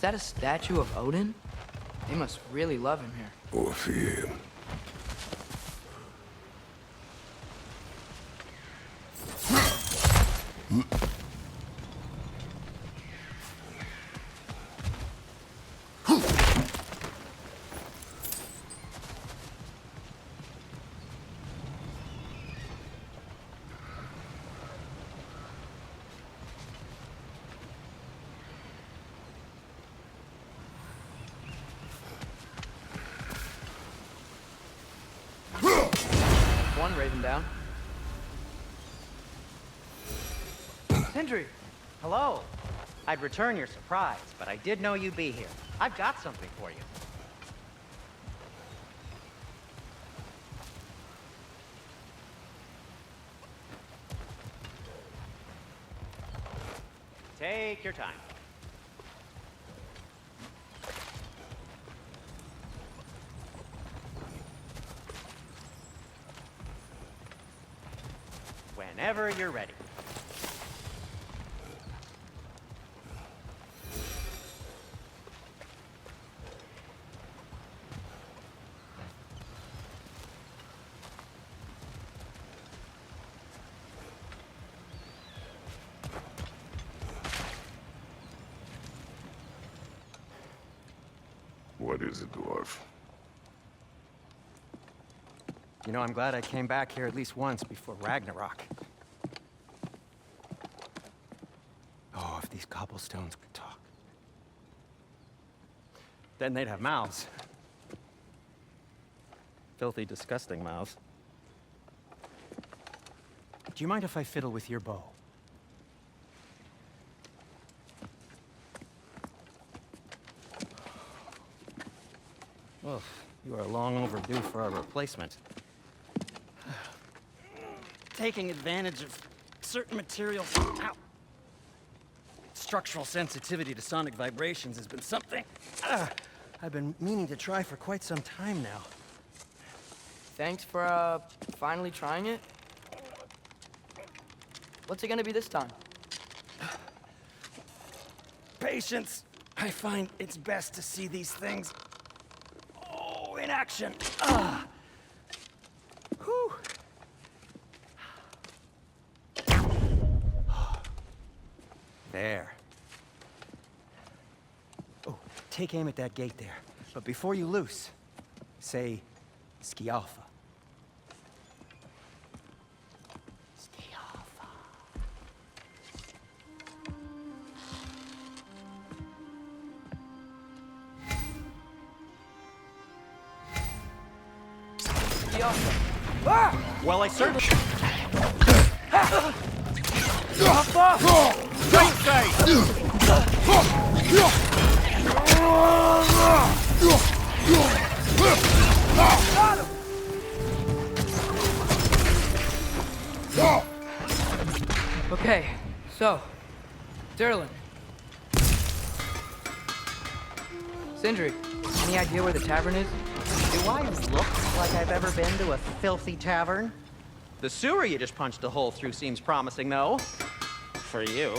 that a statue of Odin? They must really love him here. Or fear him. One raven down. Sindri! Hello. I'd return your surprise, but I did know you'd be here. I've got something for you. Take your time. Whenever you're ready. What is it, dwarf? You know, I'm glad I came back here at least once before Ragnarok. Oh, if these cobblestones could talk. Then they'd have mouths. Filthy, disgusting mouths. Do you mind if I fiddle with your bow? Well, you are long overdue for a replacement. Taking advantage of certain materials. Ow. Structural sensitivity to sonic vibrations has been something I've been meaning to try for quite some time now. Thanks for, finally trying it. What's it gonna be this time? Patience. I find it's best to see these things, in action. Whew. There. Oh, take aim at that gate there. But before you loose, say, Skialfa. Skialfa. Well, I certainly... Okay, so, Durlin. Sindri, any idea where the tavern is? Do I look like I've ever been to a filthy tavern? The sewer you just punched a hole through seems promising, though. For you.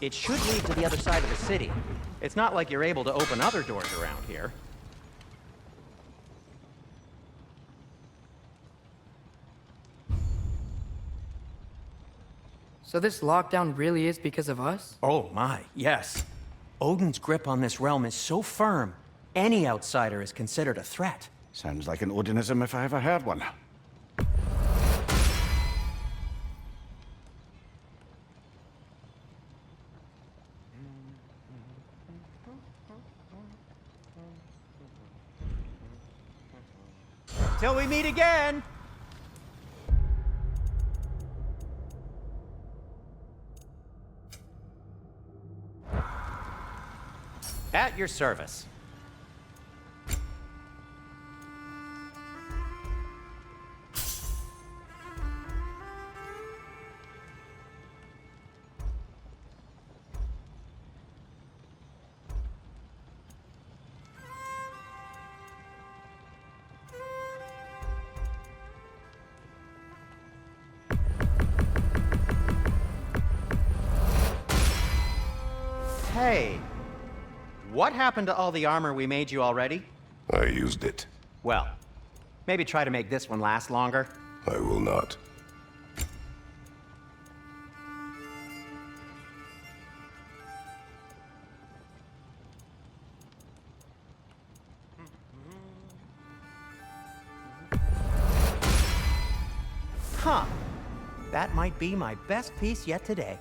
It should lead to the other side of the city. It's not like you're able to open other doors around here. So this lockdown really is because of us? Oh my, yes. Odin's grip on this realm is so firm, any outsider is considered a threat. Sounds like an Odinism if I ever heard one. Till we meet again! At your service. Hey, What happened to all the armor we made you already? I used it. Well, maybe try to make this one last longer. I will not. Huh. That might be my best piece yet today.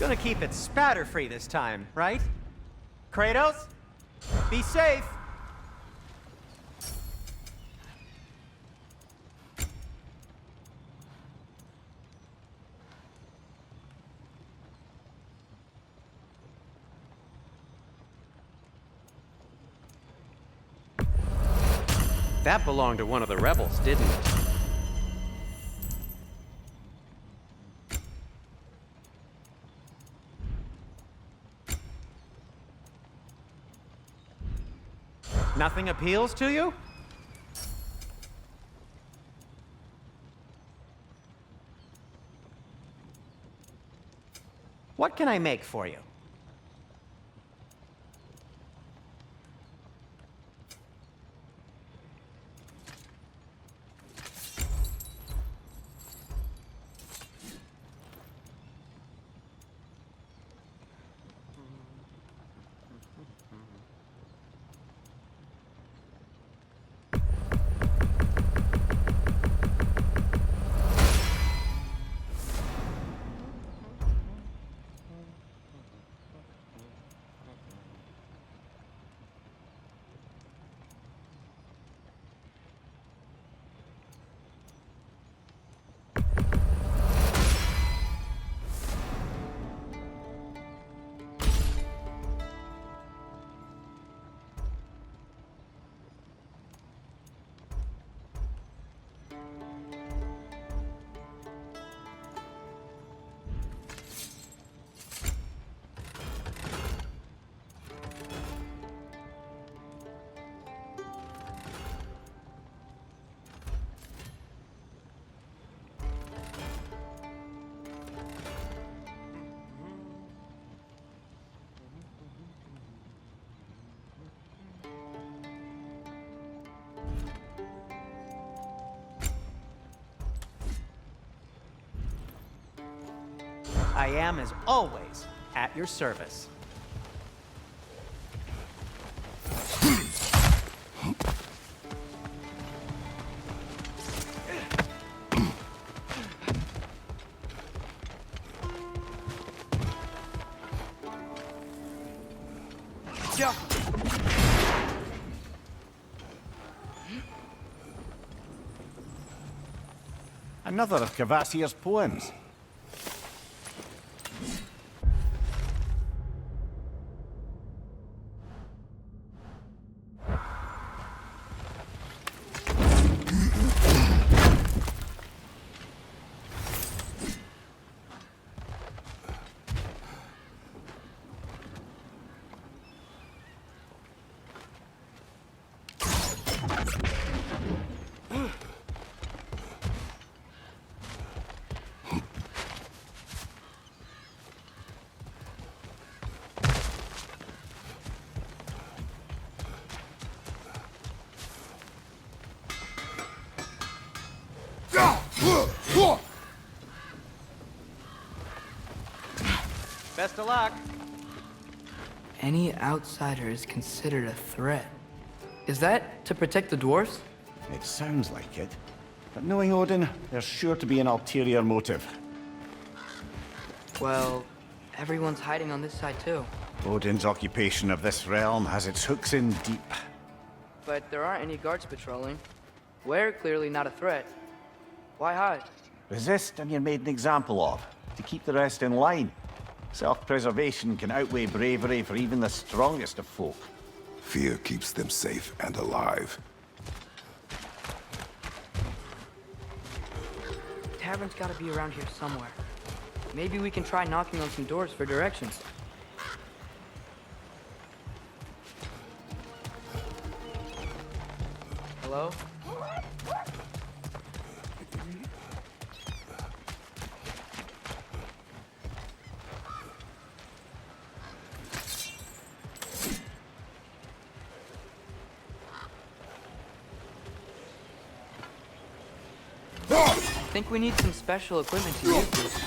Gonna keep it spatter-free this time, right? Kratos? Be safe! That belonged to one of the rebels, didn't it? Nothing appeals to you? What can I make for you? I am, as always, at your service. Jump! Another of Kvasir's poems. Best of luck. Any outsider is considered a threat. Is that to protect the dwarves? It sounds like it. But knowing Odin, there's sure to be an ulterior motive. Well, everyone's hiding on this side too. Odin's occupation of this realm has its hooks in deep. But there aren't any guards patrolling. We're clearly not a threat. Why hide? Resist and you're made an example of, to keep the rest in line. Self-preservation can outweigh bravery for even the strongest of folk. Fear keeps them safe and alive. Tavern's gotta be around here somewhere. Maybe we can try knocking on some doors for directions. Hello? I think we need some special equipment to use this.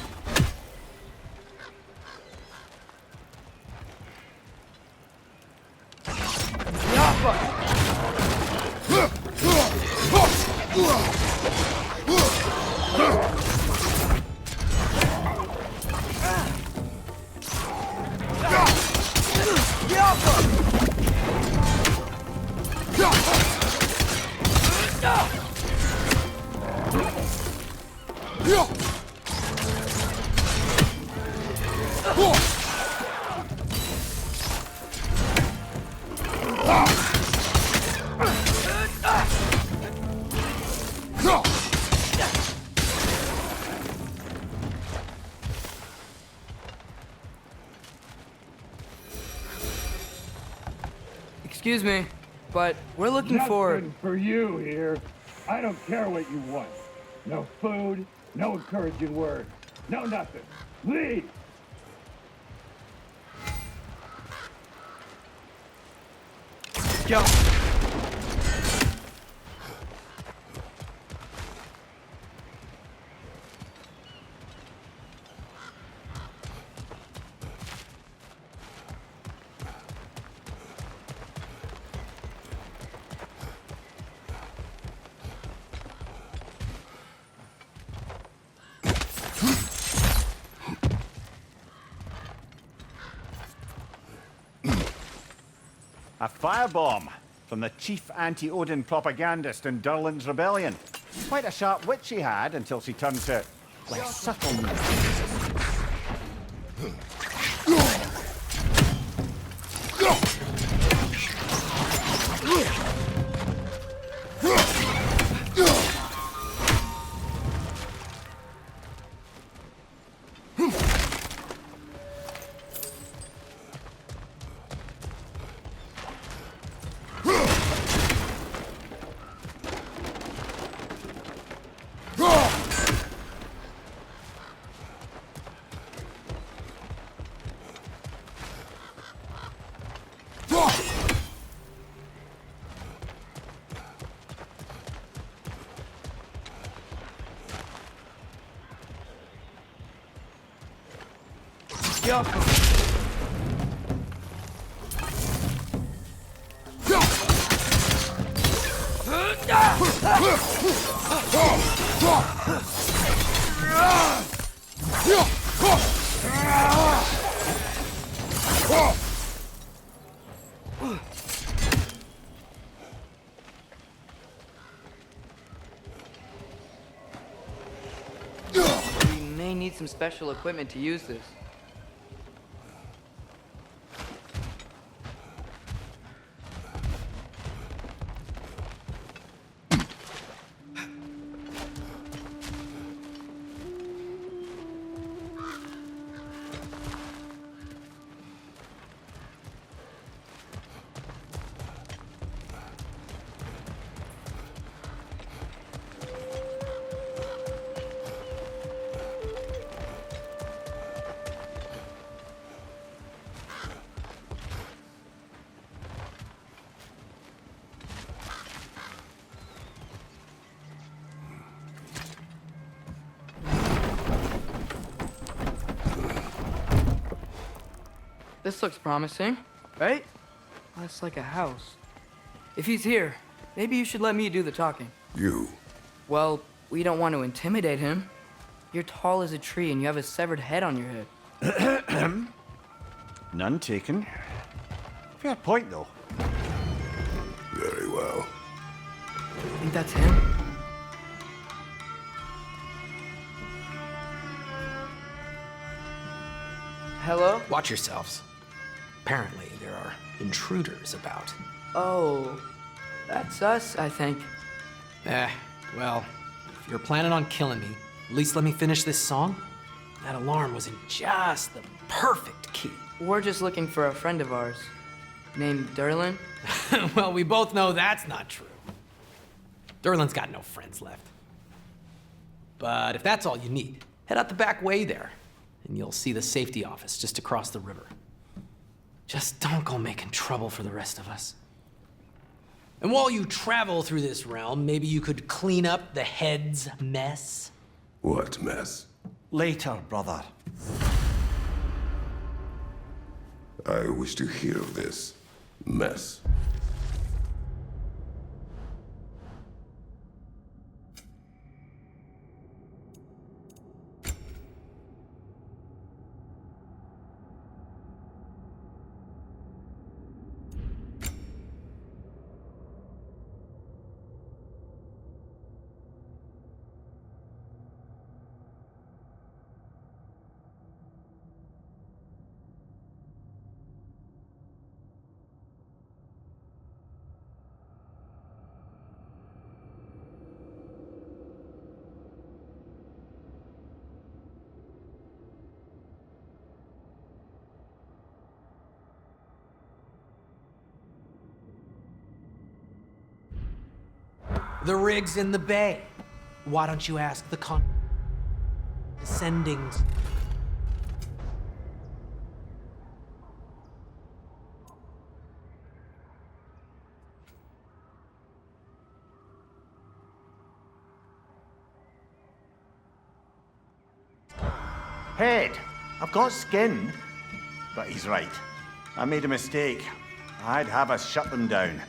Excuse me, but we're looking for... Nothing for you here. I don't care what you want. No food, no encouraging words, no nothing. Leave! Yo! A firebomb from the chief anti-Odin propagandist in Durlin's rebellion. Quite a sharp wit she had until she turned to less subtle means. Yo! We may need some special equipment to use this. This looks promising, right? Oh, it's like a house. If he's here, maybe you should let me do the talking. You. Well, we don't want to intimidate him. You're tall as a tree and you have a severed head on your head. None taken. Fair point, though. Very well. Think that's him? Hello? Watch yourselves. Apparently, there are intruders about. Oh, that's us, I think. Well, if you're planning on killing me, at least let me finish this song. That alarm was in just the perfect key. We're just looking for a friend of ours named Durlin. Well, we both know that's not true. Durlin's got no friends left. But if that's all you need, head out the back way there, and you'll see the safety office just across the river. Just don't go making trouble for the rest of us. And while you travel through this realm, maybe you could clean up the head's mess? What mess? Later, brother. I wish to hear of this mess. The rig's in the bay. Why don't you ask the descendings? Head, I've got skin. But he's right. I made a mistake. I'd have us shut them down.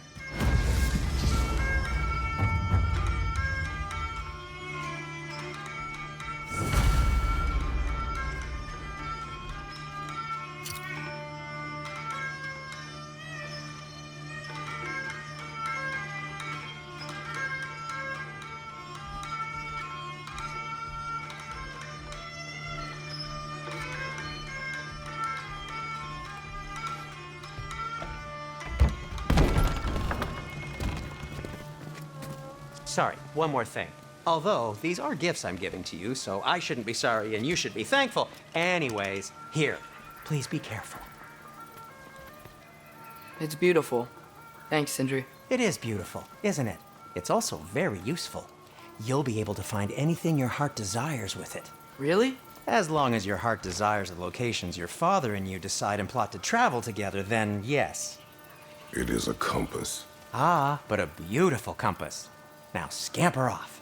Sorry, one more thing. Although, these are gifts I'm giving to you, so I shouldn't be sorry and you should be thankful. Anyways, here, please be careful. It's beautiful. Thanks, Sindri. It is beautiful, isn't it? It's also very useful. You'll be able to find anything your heart desires with it. Really? As long as your heart desires the locations your father and you decide and plot to travel together, then yes. It is a compass. Ah, but a beautiful compass. Now scamper off.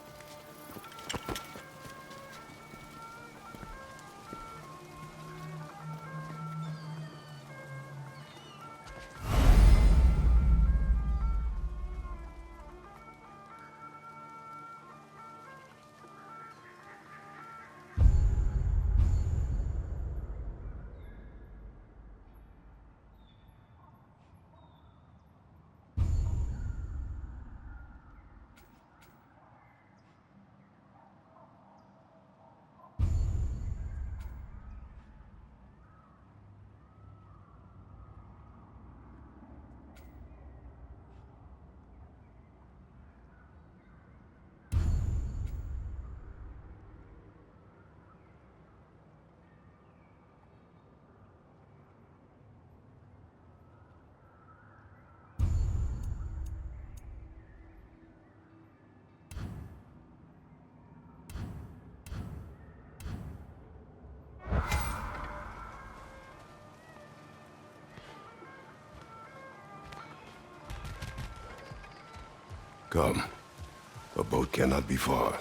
Come. A boat cannot be far.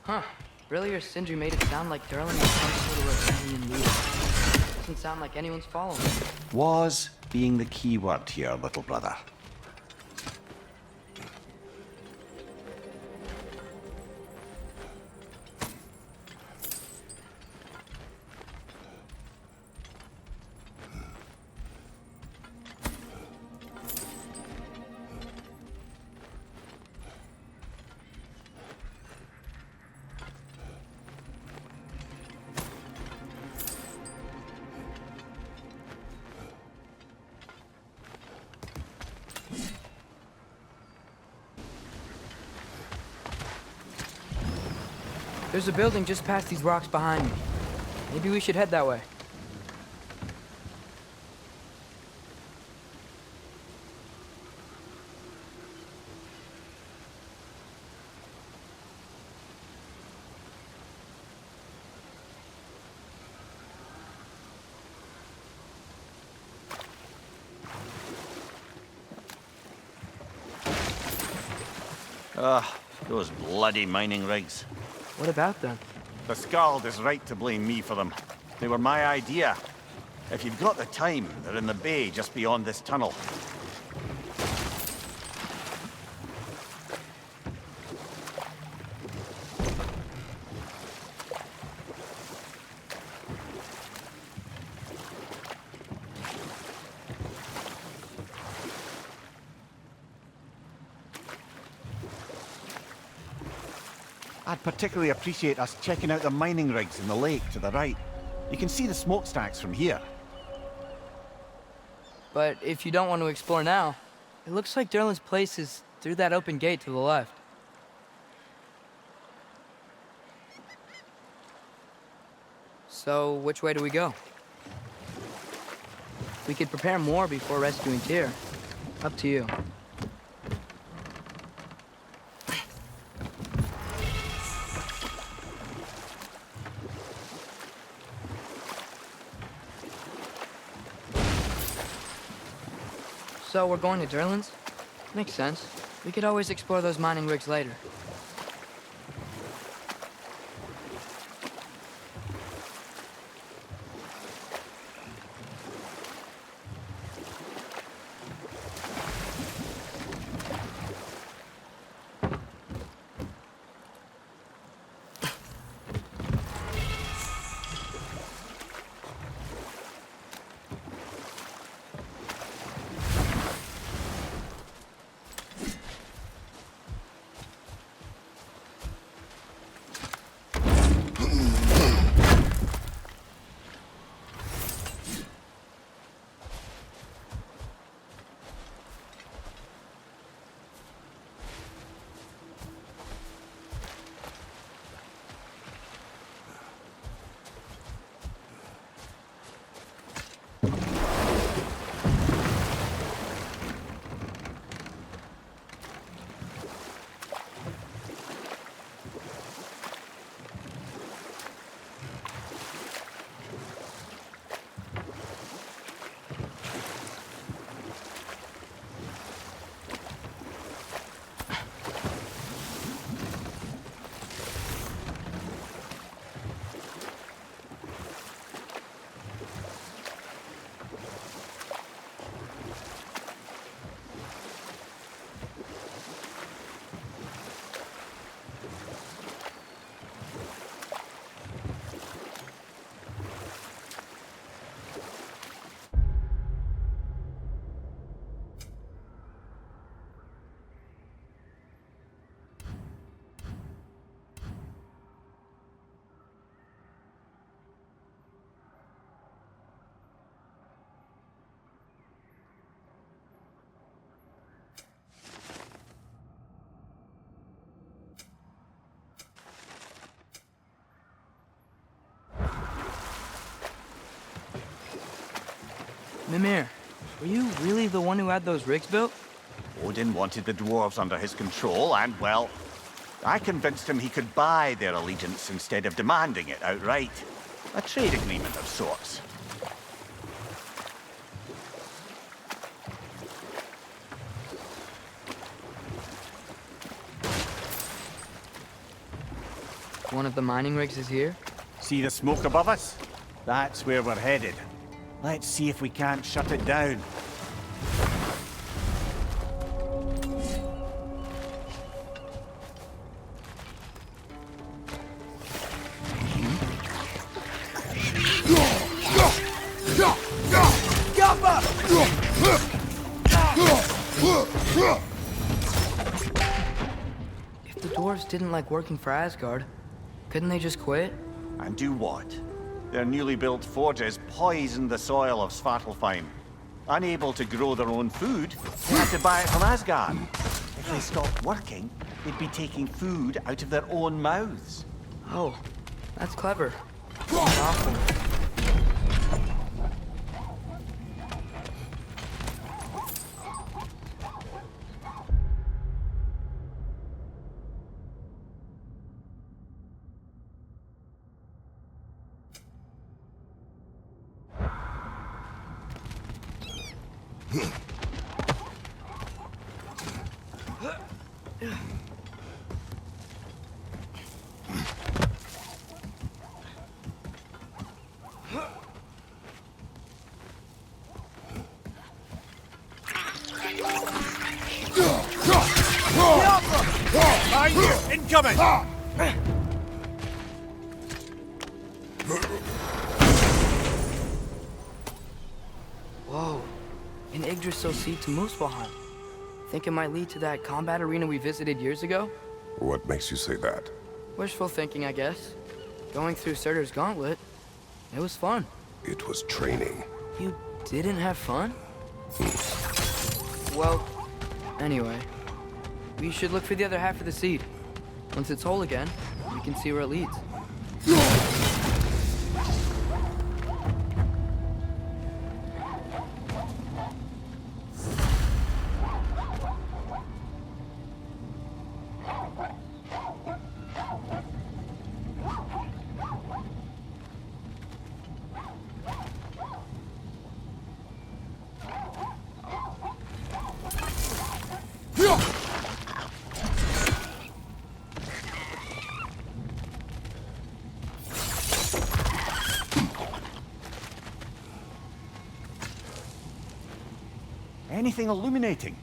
Huh. Earlier, Sindri made it sound like Durlin was some sort of rebellion leader. Doesn't sound like anyone's following. Was being the key word here, little brother. There's a building just past these rocks behind me. Maybe we should head that way. Ugh, those bloody mining rigs. What about them? The Skald is right to blame me for them. They were my idea. If you've got the time, they're in the bay just beyond this tunnel. I'd particularly appreciate us checking out the mining rigs in the lake to the right. You can see the smokestacks from here. But if you don't want to explore now, it looks like Derlin's place is through that open gate to the left. So, which way do we go? We could prepare more before rescuing Tyr. Up to you. So we're going to Derlin's? Makes sense. We could always explore those mining rigs later. Mimir, were you really the one who had those rigs built? Odin wanted the dwarves under his control, and, well, I convinced him he could buy their allegiance instead of demanding it outright. A trade agreement of sorts. One of the mining rigs is here? See the smoke above us? That's where we're headed. Let's see if we can't shut it down. If the dwarves didn't like working for Asgard, couldn't they just quit? And do what? Their newly built forges poisoned the soil of Svartalfheim. Unable to grow their own food, they had to buy it from Asgard. If they stopped working, they'd be taking food out of their own mouths. Oh, that's clever. That's awful. incoming! Whoa, an Yggdrasil seed to Muspelheim. Think it might lead to that combat arena we visited years ago? What makes you say that? Wishful thinking, I guess. Going through Surtur's gauntlet, it was fun. It was training. You didn't have fun? Well, anyway, we should look for the other half of the seed. Once it's whole again, we can see where it leads. Anything illuminating?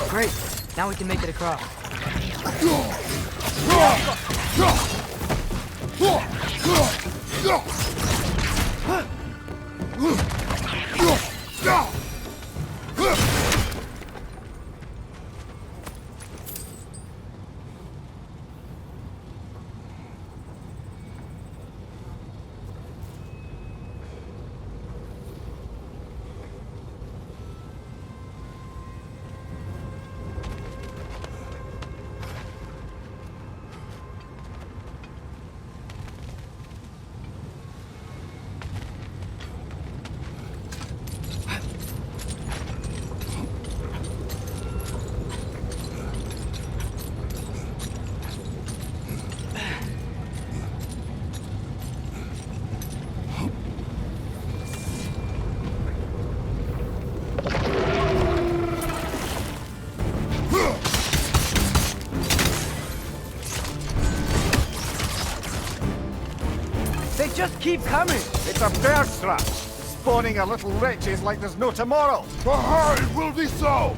Great, now we can make it across. They just keep coming. It's a bear trap. spawning our little wretches like there's no tomorrow. For her, it will be so!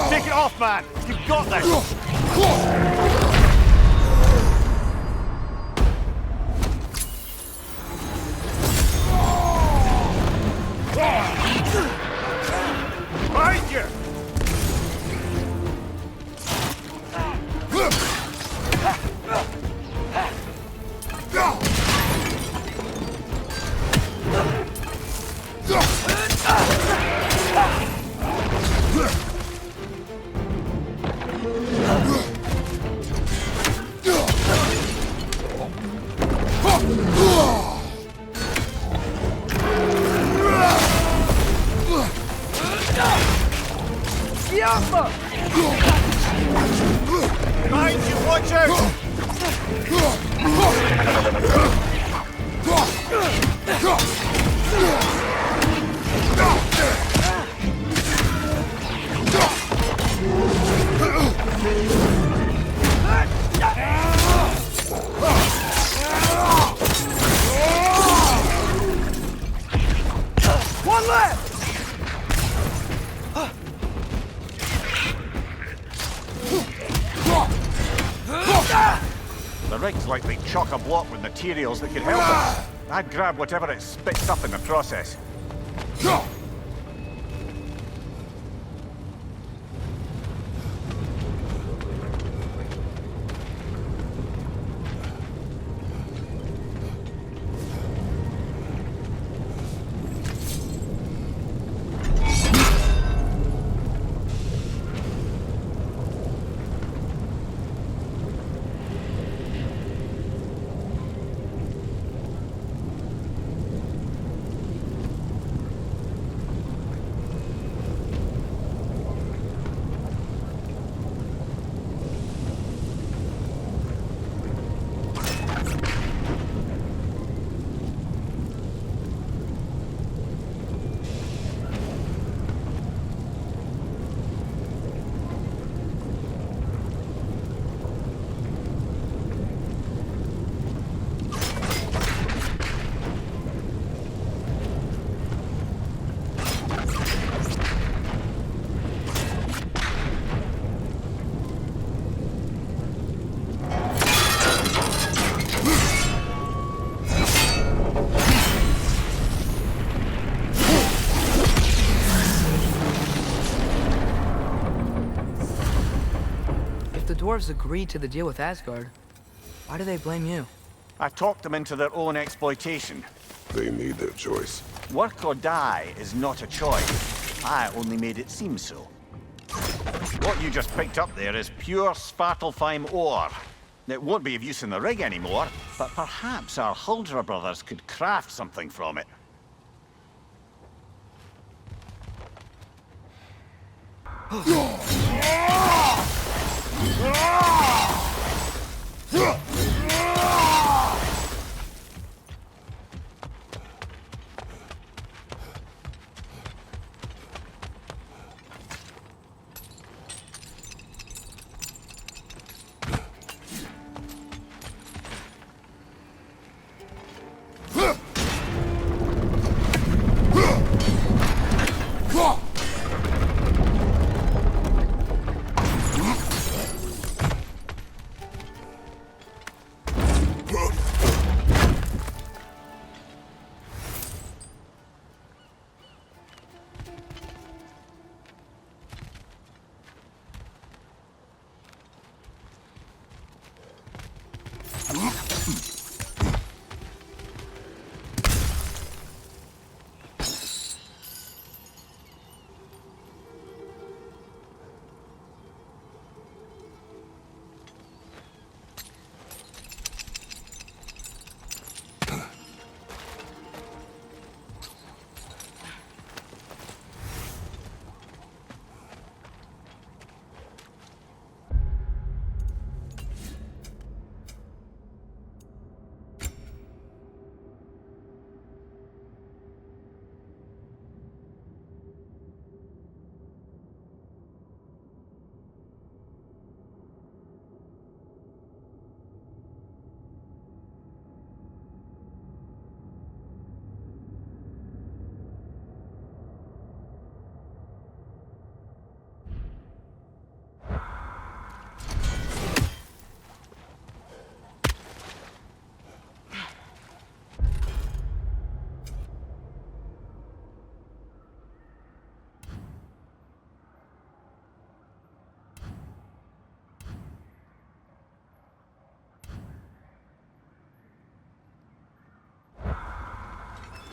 Take it off, man! You've got this! Behind you! Behind you, watch out! One left! The rig's likely chock-a-block with materials that could help us. I'd grab whatever it spits up in the process. Dwarves agreed to the deal with Asgard. Why do they blame you? I talked them into their own exploitation. They made their choice. Work or die is not a choice. I only made it seem so. What you just picked up there is pure Svartalfheim ore. It won't be of use in the rig anymore, but perhaps our Huldra brothers could craft something from it.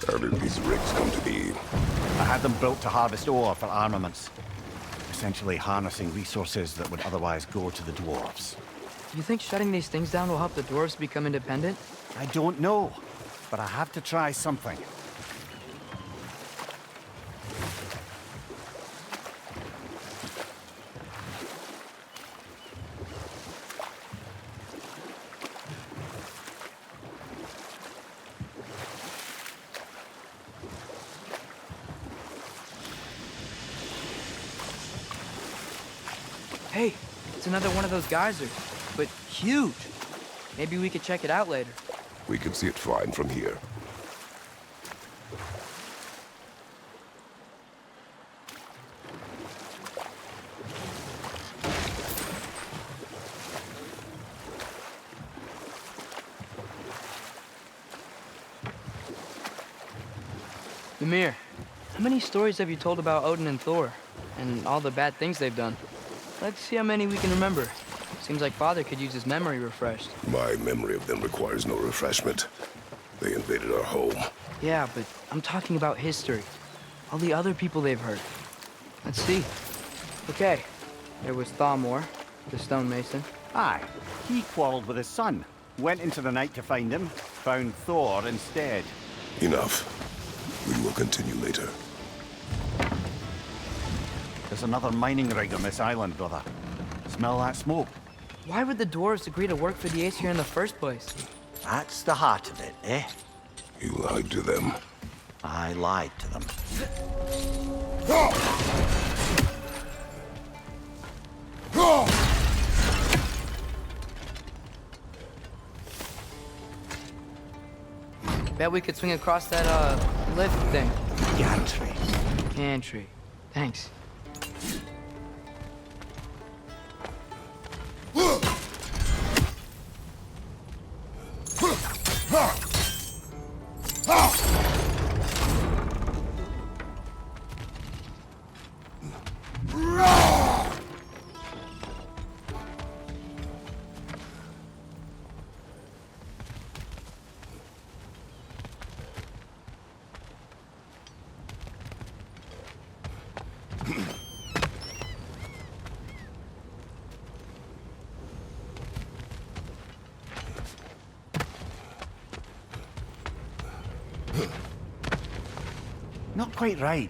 How did these rigs come to be? I had them built to harvest ore for armaments. Essentially harnessing resources that would otherwise go to the dwarves. Do you think shutting these things down will help the dwarves become independent? I don't know, but I have to try something. Hey, it's another one of those geysers, but huge. Maybe we could check it out later. We can see it fine from here. Ymir, how many stories have you told about Odin and Thor? And all the bad things they've done? Let's see how many we can remember. Seems like Father could use his memory refreshed. My memory of them requires no refreshment. They invaded our home. Yeah, but I'm talking about history. All the other people they've hurt. Let's see. Okay, there was Thamor, the stonemason. Aye, he quarreled with his son. Went into the night to find him, found Thor instead. Enough. We will continue later. There's another mining rig on this island, brother. Smell that smoke? Why would the dwarves agree to work for the Aesir in the first place? That's the heart of it, eh? You lied to them. I lied to them. Bet we could swing across that, lift thing. Gantry. Gantry. Thanks. Not quite right.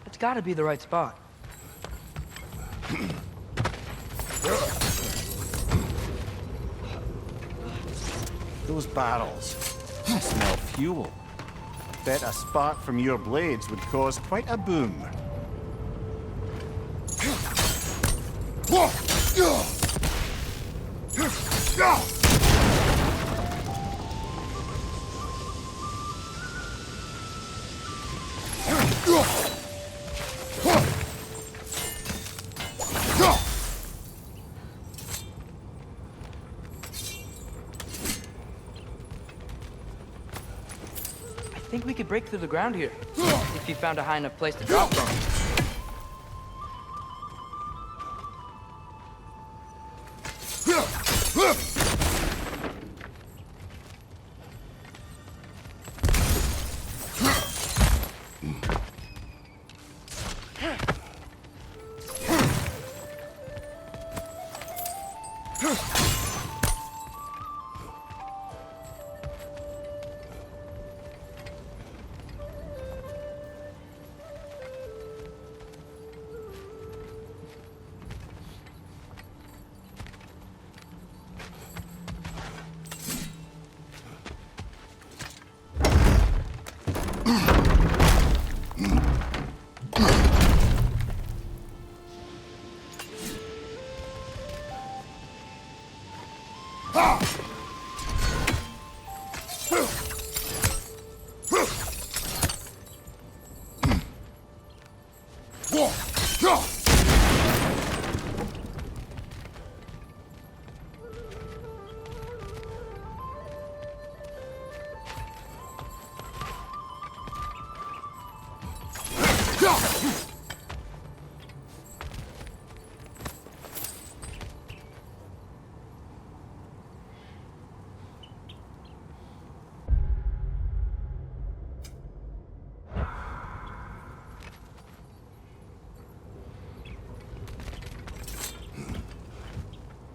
It's gotta be the right spot. Those barrels. I smell fuel. Bet a spark from your blades would cause quite a boom. I think we could break through the ground here, if you found a high enough place to drop from.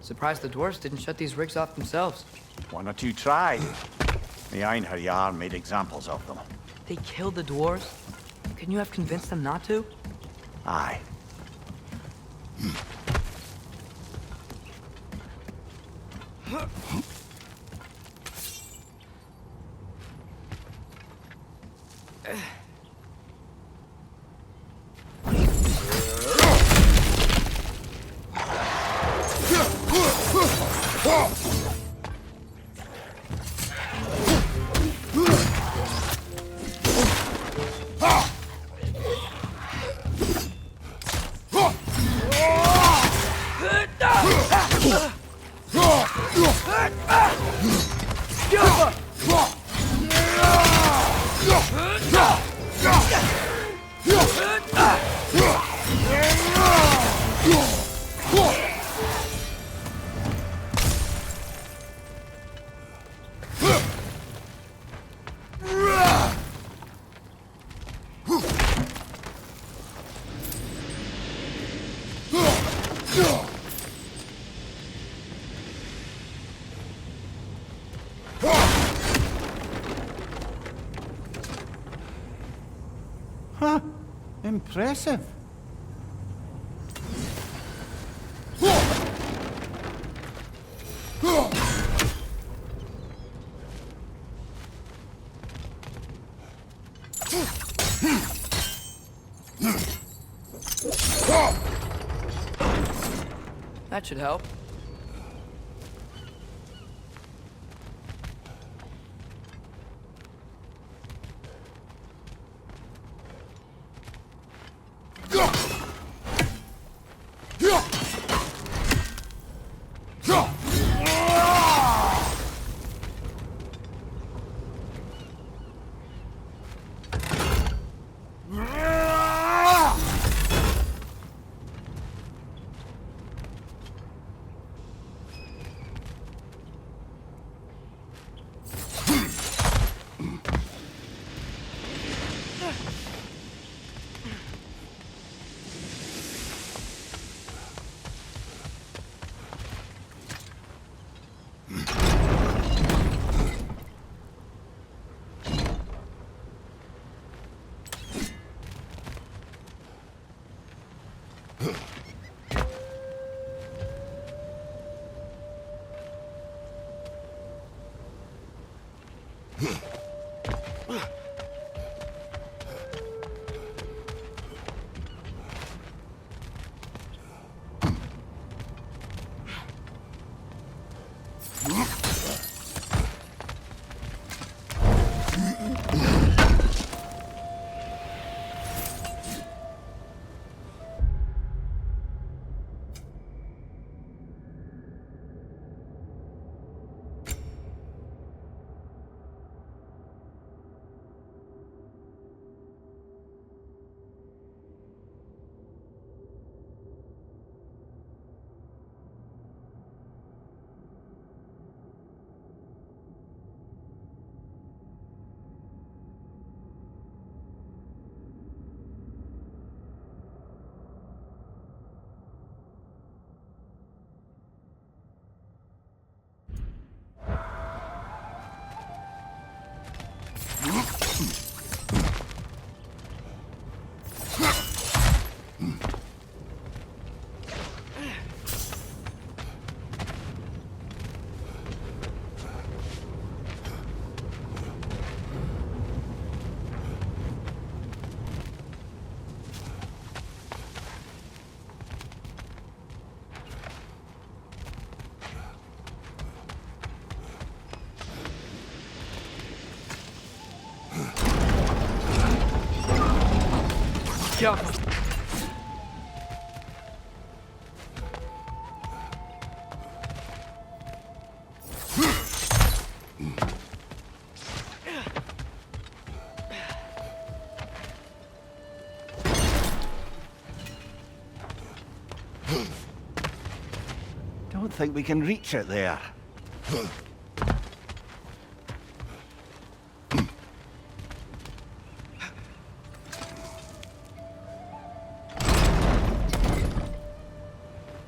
Surprised the dwarves didn't shut these rigs off themselves. One or two tried. The Einherjar made examples of them. They killed the dwarves? Couldn't you have convinced them not to? Aye. Huh. Impressive. That should help. Careful. Don't think we can reach it there.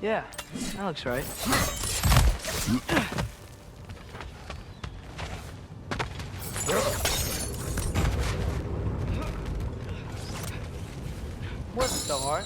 Yeah, that looks right. Wasn't so hard.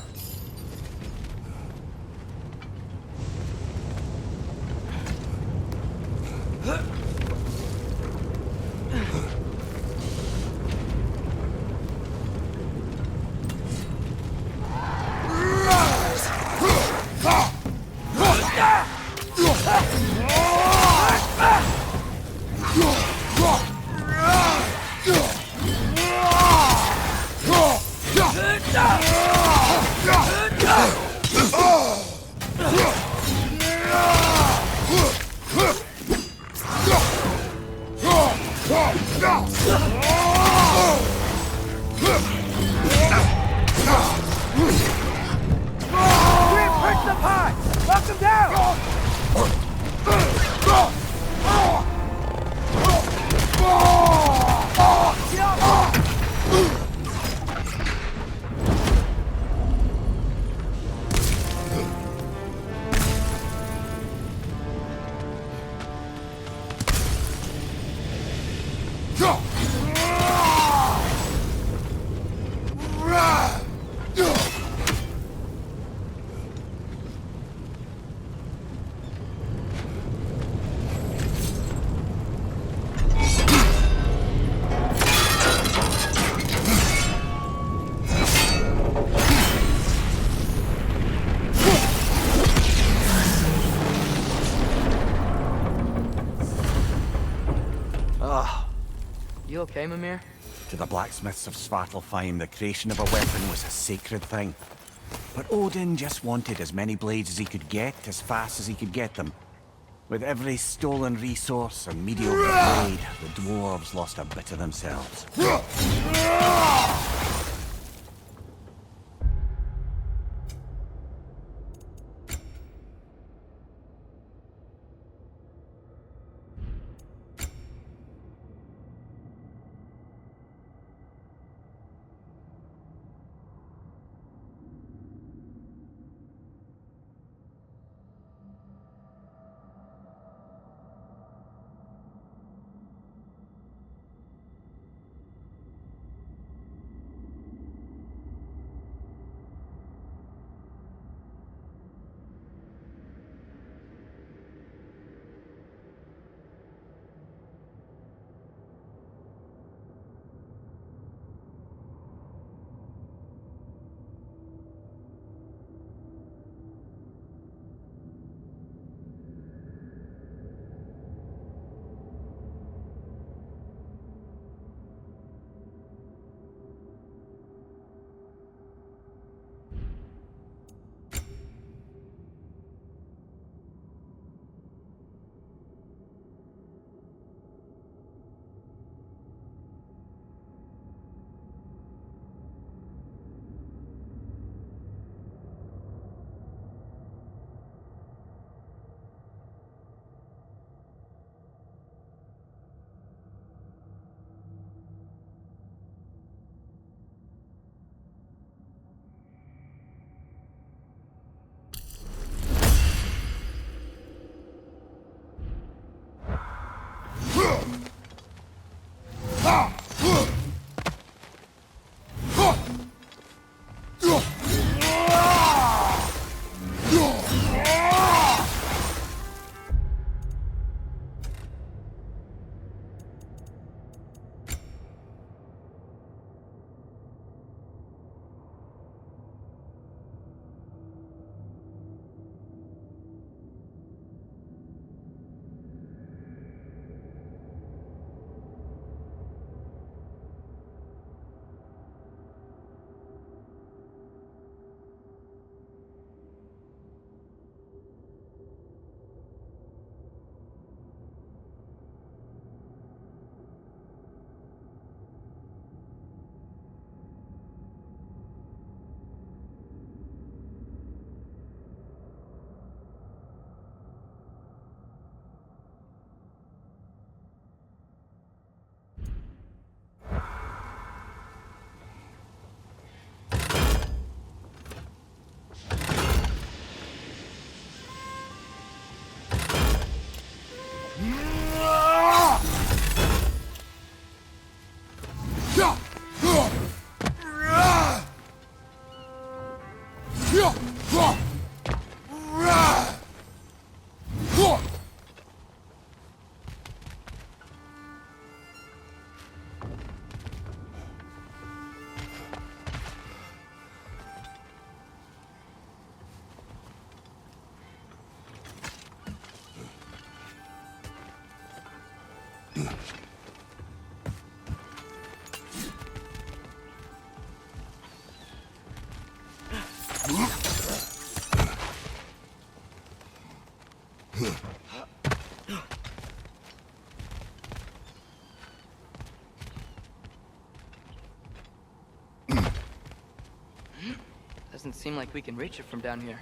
You okay, Mimir? To the blacksmiths of Svartalfheim, the creation of a weapon was a sacred thing. But Odin just wanted as many blades as he could get, as fast as he could get them. With every stolen resource and mediocre blade, the dwarves lost a bit of themselves. Doesn't seem like we can reach it from down here.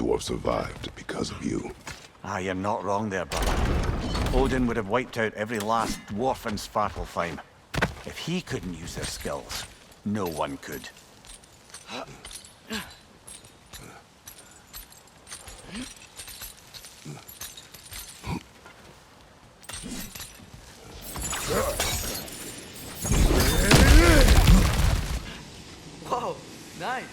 Dwarf survived because of you. Ah, you're not wrong there, brother. Odin would have wiped out every last dwarf in Svartalfheim. If he couldn't use their skills, no one could. Whoa, nice.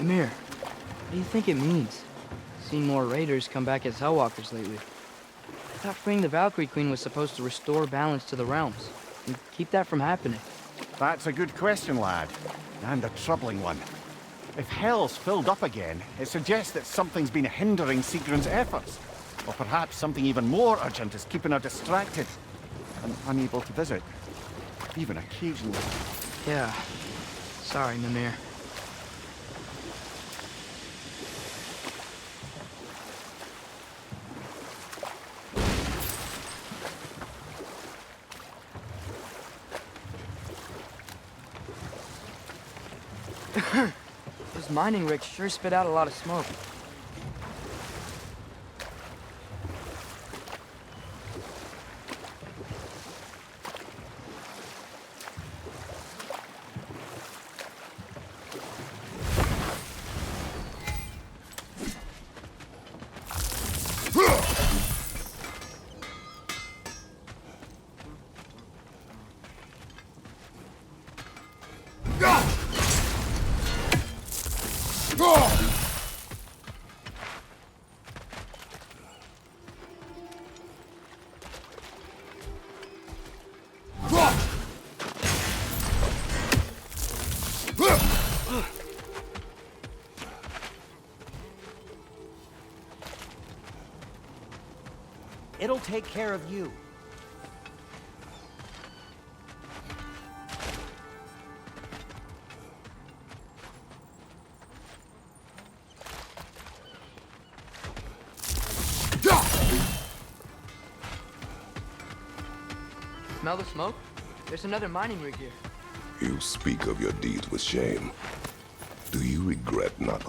Amir, what do you think it means? Seen more raiders come back as Hellwalkers lately. I thought freeing the Valkyrie Queen was supposed to restore balance to the realms and keep that from happening. That's a good question, lad. And a troubling one. If Hell's filled up again, it suggests that something's been hindering Sigrun's efforts. Or perhaps something even more urgent is keeping her distracted and unable to visit. Even occasionally. Yeah. Sorry, Mimir. Those mining rigs sure spit out a lot of smoke. It'll take care of you. Smell the smoke? There's another mining rig here. You speak of your deeds with shame. Do you regret not